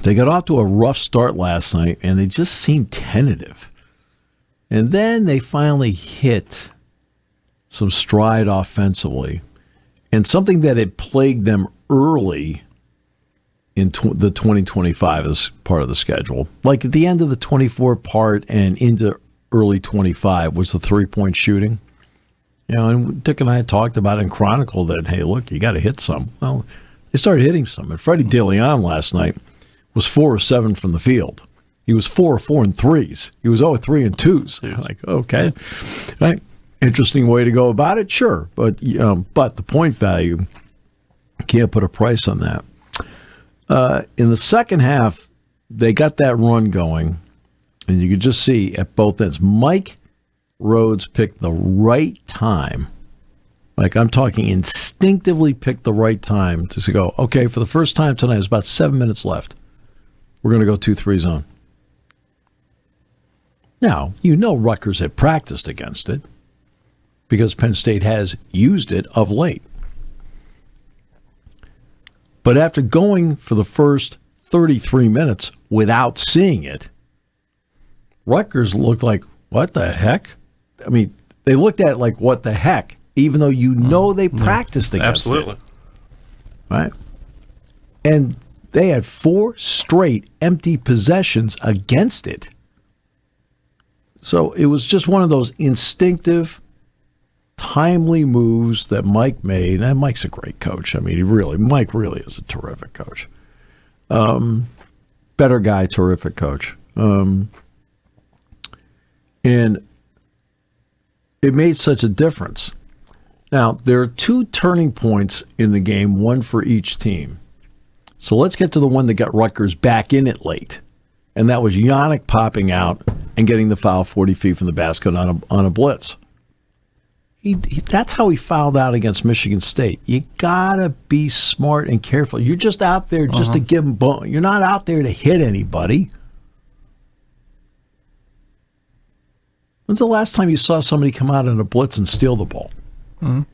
They got off to a rough start last night, and they just seemed tentative. And then they finally hit some stride offensively. And something that had plagued them early in the 2025 is part of the schedule. Like at the end of the 24 part and into early 25 was the three-point shooting. You know, and Dick and I had talked about it and chronicled that, hey, look, you got to hit some. Well, they started hitting some. And Freddie DeLeon last night was 4 of 7 from the field. He was 4 of 4 in threes. He was 0 of 3 in twos. Like, okay. Right. Interesting way to go about it, sure. But the point value, can't put a price on that. In the second half, they got that run going, and you could just see at both ends. Mike Rhodes picked the right time. Like, I'm talking instinctively picked the right time to go, okay, for the first time tonight, there's about 7 minutes left. We're going to go 2-3 zone. Now, Rutgers had practiced against it because Penn State has used it of late. But after going for the first 33 minutes without seeing it, Rutgers looked like, what the heck? I mean, they looked at it like, what the heck? Even though they practiced against it. Right? And they had 4 straight empty possessions against it. So it was just one of those instinctive, timely moves that Mike made. And Mike's a great coach. I mean, Mike really is a terrific coach. Better guy, terrific coach. And it made such a difference. Now, there are 2 turning points in the game, one for each team. So let's get to the one that got Rutgers back in it late. And that was Yannick popping out and getting the foul 40 feet from the basket on a blitz. That's how he fouled out against Michigan State. You got to be smart and careful. You're just out there just to give them bone. You're not out there to hit anybody. When's the last time you saw somebody come out in a blitz and steal the ball?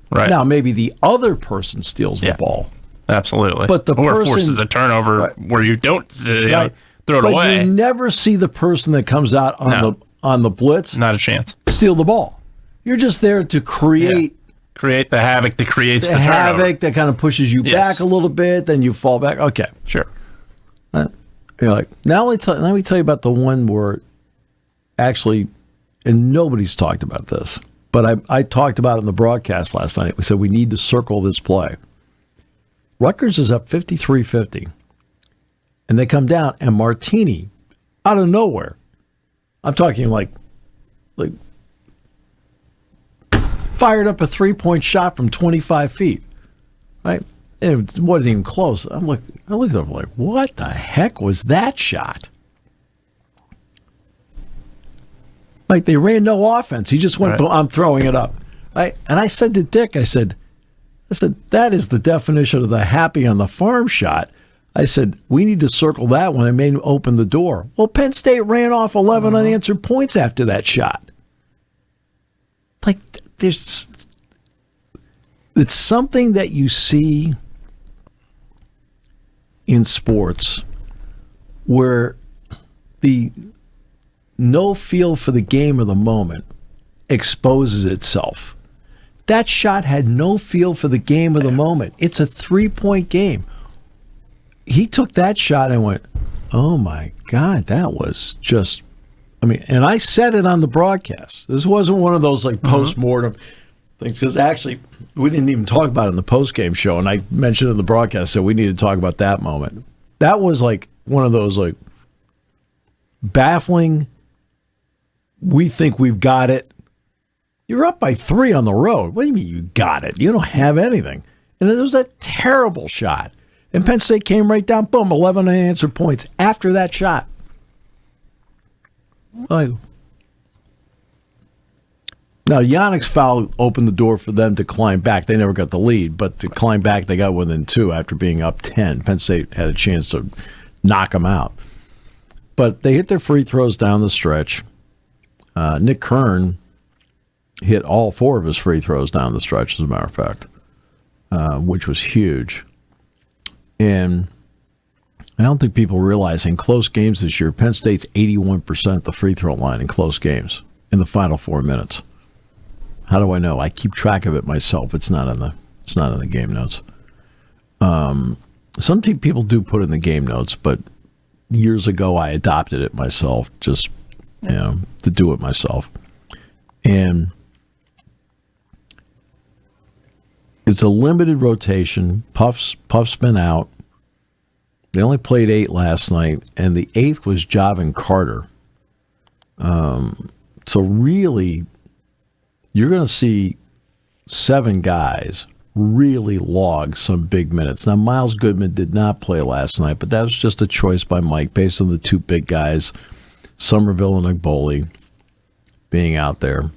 Right. Now, maybe the other person steals the ball. Absolutely. But the person forces a turnover where you don't throw it away. But you never see the person that comes out on the blitz. Not a chance. Steal the ball. You're just there to create the havoc that creates the turnover. havoc that kind of pushes you back a little bit, then you fall back. Okay. Sure. You're like, now let me tell you about the one where actually, and nobody's talked about this, but I talked about it in the broadcast last night. We said we need to circle this play. Rutgers is up 53-50, and they come down, and Martini, out of nowhere, I'm talking like fired up a 3-point shot from 25 feet, right? And it wasn't even close. I looked up like, what the heck was that shot? Like, they ran no offense. He just went, I'm throwing it up. And I said to Dick, I said, that is the definition of the happy on the farm shot. I said, we need to circle that one and maybe open the door. Well, Penn State ran off 11 unanswered points after that shot. Like, it's something that you see in sports where the no feel for the game or the moment exposes itself. That shot had no feel for the game or the moment. It's a 3-point game. He took that shot and went, oh my God, that was just, and I said it on the broadcast. This wasn't one of those like post-mortem things, because actually we didn't even talk about it in the post-game show, and I mentioned it in the broadcast, so we need to talk about that moment. That was like one of those like baffling, we think we've got it. You're up by 3 on the road. What do you mean you got it? You don't have anything. And it was a terrible shot. And Penn State came right down, boom, 11 unanswered points after that shot. Like, now, Yannick's foul opened the door for them to climb back. They never got the lead, but to climb back, they got within 2 after being up 10. Penn State had a chance to knock them out. But they hit their free throws down the stretch. Nick Kern hit all 4 of his free throws down the stretch, as a matter of fact, which was huge. And I don't think people realize in close games this year, Penn State's 81% at the free throw line in close games in the final 4 minutes. How do I know? I keep track of it myself. It's not in the game notes. Some people do put in the game notes, but years ago I adopted it myself, just to do it myself. And it's a limited rotation. Puff's been out. They only played 8 last night, and the 8th was Javin Carter. So really, you're going to see 7 guys really log some big minutes. Now, Miles Goodman did not play last night, but that was just a choice by Mike based on the 2 big guys, Somerville and Agboli, being out there.